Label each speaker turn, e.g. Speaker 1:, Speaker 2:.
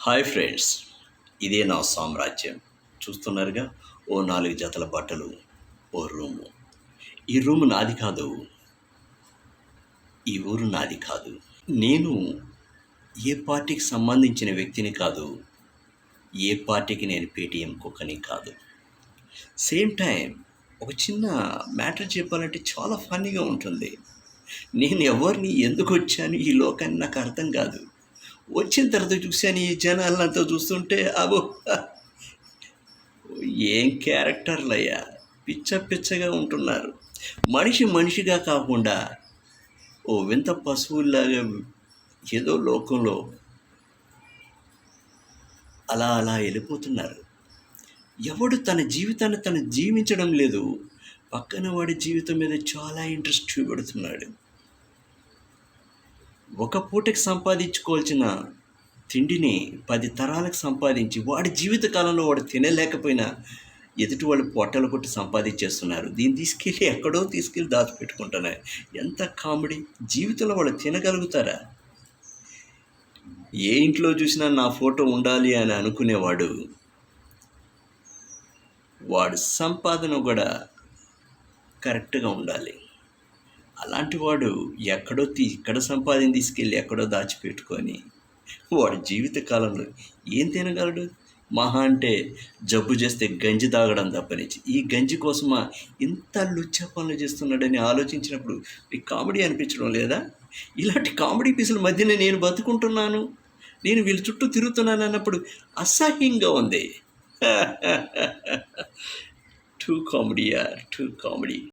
Speaker 1: Hi friends, ఇదే నా సామ్రాజ్యం. చూస్తున్నారుగా, ఓ 4 జతల బట్టలు, ఓ రూము. ఈ రూము నాది కాదు, ఈ ఊరు నాది కాదు. నేను ఏ పార్టీకి సంబంధించిన వ్యక్తిని కాదు, ఏ పార్టీకి నేను పేటీఎం కుక్కని కాదు. సేమ్ టైం ఒక చిన్న మ్యాటర్ చెప్పాలంటే చాలా ఫన్నీగా ఉంటుంది. నేను ఎవరిని, ఎందుకు వచ్చాను ఈ లోకాన్ని నాకు అర్థం కాదు. వచ్చిన తర్వాత చూశాను ఈ జనాలంతా చూస్తుంటే అబో, ఏం క్యారెక్టర్లయ్యా, పిచ్చ పిచ్చగా ఉంటున్నారు. మనిషి మనిషిగా కాకుండా ఓ వింత పశువుల్లాగా ఏదో లోకంలో అలా అలా వెళ్ళిపోతున్నారు. ఎవడు తన జీవితాన్ని తను జీవించడం లేదు, పక్కన వాడి జీవితం మీద చాలా ఇంట్రెస్ట్ చూపెడుతున్నాడు. ఒక పూటకి సంపాదించుకోవాల్సిన తిండిని 10 తరాలకు సంపాదించి వాడి జీవితకాలంలో వాడు తినలేకపోయినా ఎదుటి వాళ్ళు పొట్టలు కొట్టి సంపాదించేస్తున్నారు. దీన్ని తీసుకెళ్ళి ఎక్కడో తీసుకెళ్ళి దాచిపెట్టుకుంటున్నారు. ఎంత కామెడీ! జీవితంలో వాళ్ళు తినగలుగుతారా? ఏ ఇంట్లో చూసినా నా ఫోటో ఉండాలి అని అనుకునేవాడు, వాడు సంపాదన కూడా కరెక్ట్గా ఉండాలి. అలాంటి వాడు ఇక్కడ సంపాదన తీసుకెళ్ళి ఎక్కడో దాచిపెట్టుకొని వాడి జీవితకాలంలో ఏం తినగలడు? మహా అంటే జబ్బు చేస్తే గంజి తాగడం తప్పనిచ్చి, ఈ గంజి కోసమా ఇంత లుచ్చా పనులు చేస్తున్నాడని ఆలోచించినప్పుడు ఈ కామెడీ అనిపించడం లేదా? ఇలాంటి కామెడీ పీసుల మధ్యనే నేను బతుకుంటున్నాను, నేను వీళ్ళ చుట్టూ తిరుగుతున్నాను అన్నప్పుడు అసహ్యంగా ఉంది. టూ కామెడీ యార్, టూ కామెడీ.